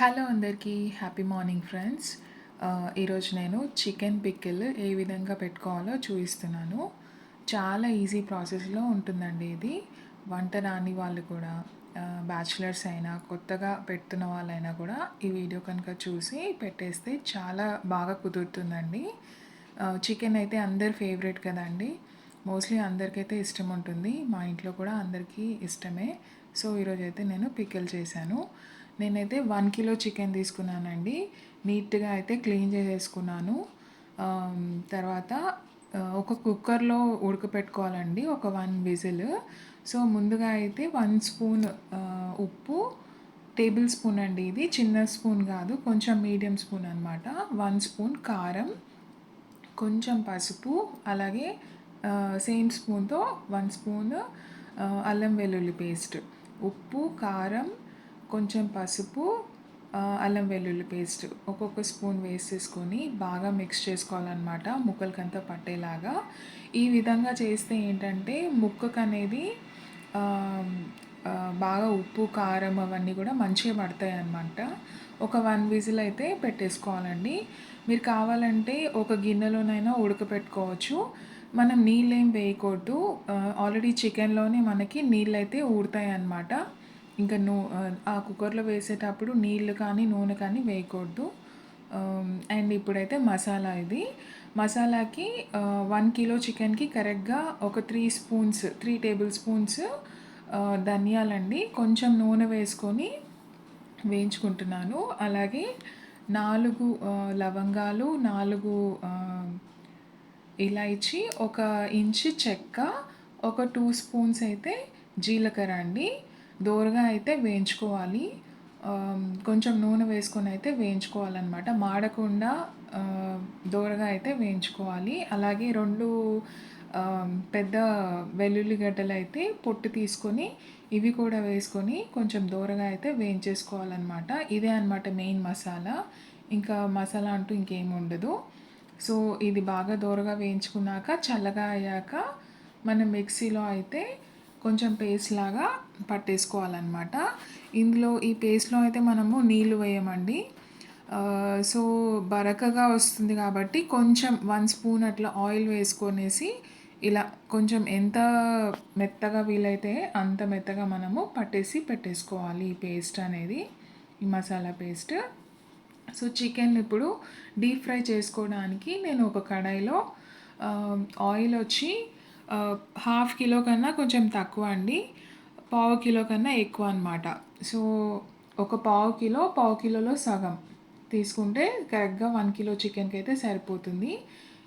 Hello అందరికీ. Happy morning friends. ఈరోజు నేను చికెన్ పికిల్ ఏ విధంగా పెట్టుకోవాలో చూపిస్తున్నాను. చాలా ఈజీ ప్రాసెస్‌లో ఉంటుందండి ఇది. వంట రాని వాళ్ళు కూడా బ్యాచిలర్స్ అయినా, కొత్తగా పెడుతున్న వాళ్ళైనా కూడా ఈ వీడియో కనుక చూసి పెట్టేస్తే చాలా బాగా కుదురుతుందండి. చికెన్ అయితే అందరి ఫేవరెట్ కదండీ! మోస్ట్‌లీ అందరికైతే ఇష్టం ఉంటుంది. మా ఇంట్లో కూడా అందరికీ ఇష్టమే. సో, ఈరోజైతే నేను పికిల్ చేశాను. నేనైతే 1 కిలో చికెన్ తీసుకున్నానండి. నీట్‌గా అయితే క్లీన్ చేసేసుకున్నాను. తర్వాత ఒక కుక్కర్‌లో ఉడకపెట్టుకోవాలండి. ఒక 1 విజిల్. సో, ముందుగా అయితే 1 స్పూన్ ఉప్పు, టేబుల్ స్పూన్ అండి ఇది. చిన్న స్పూన్ కాదు. కొంచెం మీడియం స్పూన్ అనమాట. 1 స్పూన్ కారం, కొంచెం పసుపు, అలాగే సేమ్ స్పూన్‌తో 1 స్పూన్ అల్లం వెల్లుల్లి పేస్ట్. ఉప్పు, కారం, కొంచెం పసుపు, అల్లం వెల్లుల్లి పేస్ట్ ఒక్కొక్క స్పూన్ వేసేసుకొని బాగా మిక్స్ చేసుకోవాలన్నమాట, ముక్కలకంతా పట్టేలాగా. ఈ విధంగా చేస్తే ఏంటంటే ముక్కకనేది బాగా ఉప్పు, కారం అవన్నీ కూడా మంచిగా పడతాయన్నమాట. ఒక 1 విజిల్ అయితే పెట్టేసుకోవాలండి. మీరు కావాలంటే ఒక గిన్నెలోనైనా ఉడకపెట్టుకోవచ్చు. మనం నీళ్ళేం వేయకూడదు. ఆల్రెడీ చికెన్‌లోనే మనకి నీళ్ళైతే ఊరుతాయన్నమాట. ఇంకా ఆ కుక్కర్‌లో వేసేటప్పుడు నీళ్ళు కానీ, నూనె కానీ వేయకూడదు. అండ్ ఇప్పుడైతే మసాలా ఇది. మసాలాకి 1 కిలో చికెన్‌కి కరెక్ట్‌గా ఒక 3 టేబుల్ స్పూన్స్ ధనియాలండి. కొంచెం నూనె వేసుకొని వేయించుకుంటున్నాను. అలాగే 4 లవంగాలు, 4 ఇలాయచి, ఒక ఇంచు చెక్క, ఒక 2 స్పూన్స్ అయితే జీలకర్ర అండి. దోరగా అయితే వేయించుకోవాలి. కొంచెం నూనె వేసుకొని అయితే వేయించుకోవాలన్నమాట. మాడకుండా దోరగా అయితే వేయించుకోవాలి. అలాగే 2 పెద్ద వెల్లుల్లి గడ్డలైతే పొట్టు తీసుకొని ఇవి కూడా వేసుకొని కొంచెం దోరగా అయితే వేయించేసుకోవాలన్నమాట. ఇదే అన్నమాట మెయిన్ మసాలా. ఇంకా మసాలా అంటూ ఇంకేమి ఉండదు. సో, ఇది బాగా దోరగా వేయించుకున్నాక, చల్లగా అయ్యాక మనం మిక్సీలో అయితే కొంచెం పేస్ట్ లాగా పట్టేసుకోవాలన్నమాట. ఇందులో ఈ పేస్ట్‌లో అయితే మనము నీళ్ళు వేయమండి. సో, బరకగా వస్తుంది కాబట్టి కొంచెం 1 స్పూన్ అట్లా ఆయిల్ వేసుకొనేసి ఇలా కొంచెం ఎంత మెత్తగా వీలైతే అంత మెత్తగా మనము పట్టేసి పెట్టేసుకోవాలి ఈ పేస్ట్ అనేది, ఈ మసాలా పేస్ట్. సో, చికెన్ ఇప్పుడు డీప్ ఫ్రై చేసుకోవడానికి నేను ఒక కడాయిలో ఆయిల్ వచ్చి హాఫ్ కిలో కన్నా కొంచెం తక్కువ అండి. పావు కిలో కన్నా ఎక్కువ అనమాట. సో, ఒక పావు కిలోలో సగం తీసుకుంటే కరెక్ట్‌గా 1 కిలో చికెన్‌కి అయితే సరిపోతుంది.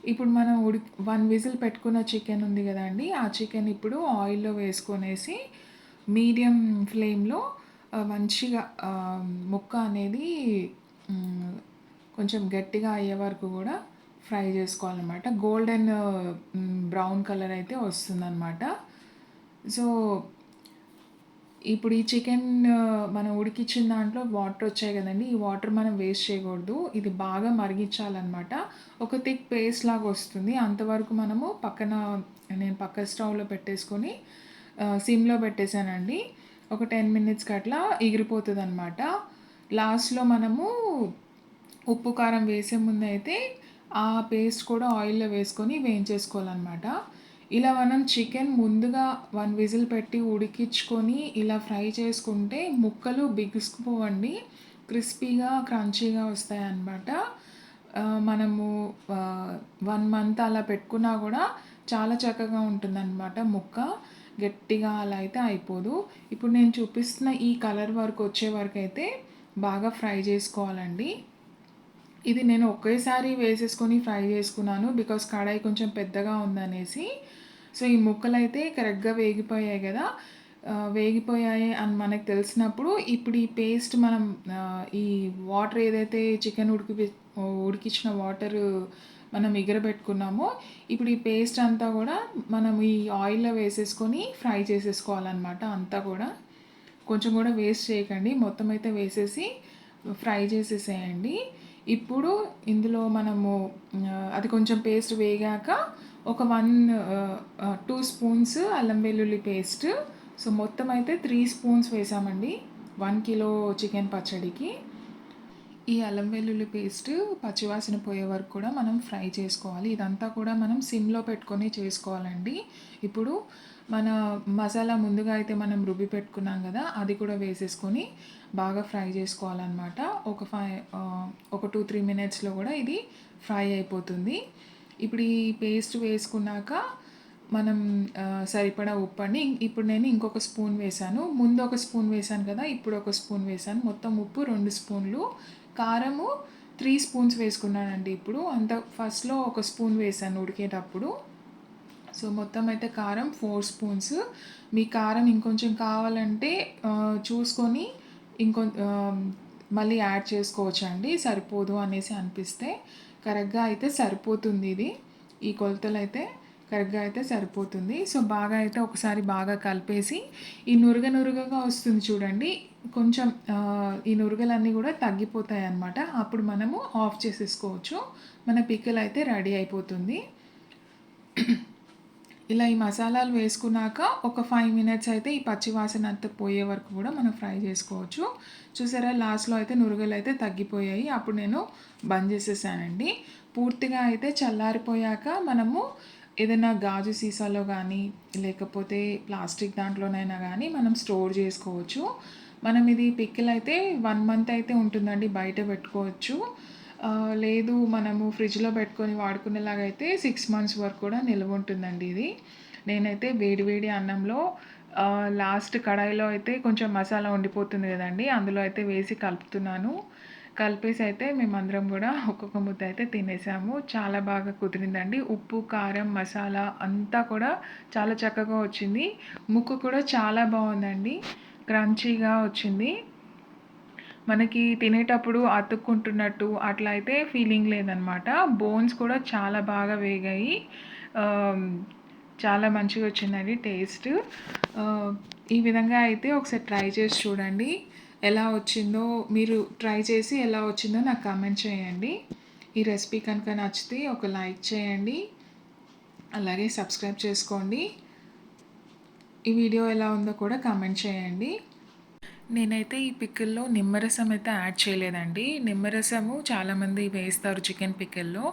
ఇప్పుడు మనం 1 విజిల్ పెట్టుకున్న చికెన్ ఉంది కదండీ! ఆ చికెన్ ఇప్పుడు ఆయిల్‌లో వేసుకొనేసి మీడియం ఫ్లేమ్‌లో మంచిగా ముక్క అనేది కొంచెం గట్టిగా అయ్యే వరకు కూడా ఫ్రై చేసుకోవాలన్నమాట. గోల్డెన్ బ్రౌన్ కలర్ అయితే వస్తుందన్నమాట. సో, ఇప్పుడు ఈ చికెన్ మనం ఉడికిచ్చిన దాంట్లో వాటర్ వచ్చాయి కదండీ! ఈ వాటర్ మనం వేస్ట్ చేయకూడదు. ఇది బాగా మరిగిచ్చాలన్నమాట. ఒక థిక్ పేస్ట్ లాగా వస్తుంది. అంతవరకు మనము నేను పక్క స్టవ్‌లో పెట్టేసుకొని సిమ్‌లో పెట్టేసానండి. ఒక 10 మినిట్స్‌కి అట్లా ఎగిరిపోతదన్నమాట. లాస్ట్‌లో మనము ఉప్పు, కారం వేసే ముందైతే ఆ పేస్ట్ కూడా ఆయిల్‌లో వేసుకొని వేయించేసుకోవాలన్నమాట. ఇలా మనం చికెన్ ముందుగా 1 విజిల్ పెట్టి ఉడికించుకొని ఇలా ఫ్రై చేసుకుంటే ముక్కలు బిగుసుకుపోవండి. క్రిస్పీగా, క్రంచీగా వస్తాయన్నమాట. మనము 1 మంత్ అలా పెట్టుకున్నా కూడా చాలా చక్కగా ఉంటుందన్నమాట ముక్క. గట్టిగా అలా అయితే అయిపోదు. ఇప్పుడు నేను చూపిస్తున్న ఈ కలర్ వరకు వచ్చే వరకైతే బాగా ఫ్రై చేసుకోవాలండి. ఇది నేను ఒకేసారి వేసేసుకొని ఫ్రై చేసుకున్నాను. బికాజ్ కడాయి కొంచెం పెద్దగా ఉందనేసి. సో, ఈ ముక్కలైతే కరెక్ట్‌గా వేగిపోయాయి గదా! వేగిపోయాయి అని మనకు తెలిసినప్పుడు ఇప్పుడు ఈ పేస్ట్ మనం ఈ వాటర్ ఏదైతే చికెన్ ఉడికించిన వాటరు మనం ఎగరబెట్టుకున్నామో, ఇప్పుడు ఈ పేస్ట్ అంతా గూడా మనం ఈ ఆయిల్‌లో వేసేసుకొని ఫ్రై చేసేసుకోవాలనమాట అంతా గూడా. కొంచెం కూడా వేస్ట్ చేయకండి. మొత్తం అయితే వేసేసి ఫ్రై చేసేసేయండి. ఇప్పుడు ఇందులో మనము అది కొంచెం పేస్ట్ వేగాక ఒక 2 స్పూన్స్ అల్లం వెల్లుల్లి పేస్ట్. సో, మొత్తం అయితే 3 స్పూన్స్ వేసామండి 1 కిలో చికెన్ పచ్చడికి. ఈ అల్లం వెల్లుల్లి పేస్ట్ పచ్చివాసన పోయే వరకు కూడా మనం ఫ్రై చేసుకోవాలి. ఇదంతా కూడా మనం సిమ్‌లో పెట్టుకొని చేసుకోవాలండి. ఇప్పుడు మన మసాలా ముందుగా అయితే మనం రుబ్బి పెట్టుకున్నాం గదా! అది కూడా వేసేసుకొని బాగా ఫ్రై చేసుకోవాలనమాట. ఒక 2, 3 మినిట్స్‌లో గూడా ఇది ఫ్రై అయిపోతుంది. ఇప్పుడు ఈ పేస్ట్ వేసుకున్నాక మనం సరిపడా ఉప్పండి. ఇప్పుడు నేను ఇంకొక స్పూన్ వేశాను. ముందు ఒక స్పూన్ వేశాను కదా! ఇప్పుడు ఒక స్పూన్ వేశాను. మొత్తం ఉప్పు 2 స్పూన్లు, కారము 3 స్పూన్స్ వేసుకున్నానండి ఇప్పుడు. ఫస్ట్‌లో ఒక స్పూన్ వేశాను ఉడికేటప్పుడు. సో, మొత్తం అయితే కారం 4 స్పూన్స్. మీ కారం ఇంకొంచెం కావాలంటే చూసుకొని మళ్ళీ యాడ్ చేసుకోవచ్చండి. సరిపోదు అనేసి అనిపిస్తే. కరెక్ట్‌గా అయితే సరిపోతుంది ఇది. ఈ కొలతలైతే కరెక్ట్‌గా అయితే సరిపోతుంది. సో, బాగా అయితే ఒకసారి బాగా కలిపేసి ఈ నురగగా వస్తుంది చూడండి. కొంచెం ఈ నురగలన్నీ గూడా తగ్గిపోతాయన్నమాట. అప్పుడు మనము ఆఫ్ చేసేసుకోవచ్చు. మన పికిల్ అయితే రెడీ అయిపోతుంది. ఇలా ఈ మసాలాలు వేసుకున్నాక ఒక 5 మినిట్స్ అయితే ఈ పచ్చి వాసన అంతా పోయే వరకు కూడా మనం ఫ్రై చేసుకోవచ్చు. చూసారా లాస్ట్‌లో అయితే నురగలైతే తగ్గిపోయాయి. అప్పుడు నేను బంద్ చేసేసానండి. పూర్తిగా అయితే చల్లారిపోయాక మనము ఏదైనా గాజు సీసాలో గానీ, లేకపోతే ప్లాస్టిక్ దాంట్లోనైనా గానీ మనం స్టోర్ చేసుకోవచ్చు. మనం ఇది పికిల్ అయితే 1 మంత్ అయితే ఉంటుందండి. బయట పెట్టుకోవచ్చు. లేదు మనము ఫ్రిడ్జ్‌లో పెట్టుకొని వాడుకునేలాగైతే 6 మంత్స్ వరకు కూడా నిలవుంటుందండి ఇది. నేనైతే వేడి వేడి అన్నంలో లాస్ట్ కడాయిలో అయితే కొంచెం మసాలా ఉండిపోతుంది గదండీ! అందులో అయితే వేసి కలుపుతున్నాను. కలిపేసి అయితే మేమందరం గూడా ఒక్కొక్క ముద్ద అయితే తినేసాము. చాలా బాగా కుదిరిందండి. ఉప్పు, కారం, మసాలా అంతా కూడా చాలా చక్కగా వచ్చింది. ముక్క కూడా చాలా బావుందండి. క్రంచీగా వచ్చింది. మనకి తినేటప్పుడు అతుక్కుంటున్నట్టు అట్లా అయితే ఫీలింగ్ లేదనమాట. బోన్స్ కూడా చాలా బాగా వేగాయి. ఆహ్, చాలా మంచిగా వచ్చిందండి టేస్ట్. ఆహ్, ఈ విధంగా అయితే ఒకసారి ట్రై చేసి చూడండి. ఎలా వచ్చిందో మీరు ట్రై చేసి ఎలా వచ్చిందో నాకు కామెంట్ చేయండి. ఈ రెసిపీ కనుక నచ్చితే ఒక లైక్ చేయండి. అలాగే సబ్స్క్రైబ్ చేసుకోండి. ఈ వీడియో ఎలా ఉందో కూడా కామెంట్ చేయండి. నేనైతే ఈ పికిల్‌లో నిమ్మరసం అయితే యాడ్ చేయలేదండి. నిమ్మరసము చాలామంది వేస్తారు చికెన్ పికిల్‌లో.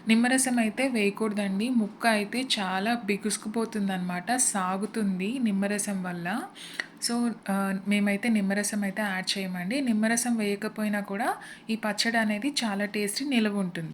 నిమ్మరసం అయితే వేయకూడదండి. ముక్క అయితే చాలా బిగుసుకుపోతుందనమాట. సాగుతుంది నిమ్మరసం వల్ల. సో, మేమైతే నిమ్మరసం అయితే యాడ్ చేయమండి. నిమ్మరసం వేయకపోయినా కూడా ఈ పచ్చడి అనేది చాలా టేస్టీ నిలవుంటుంది.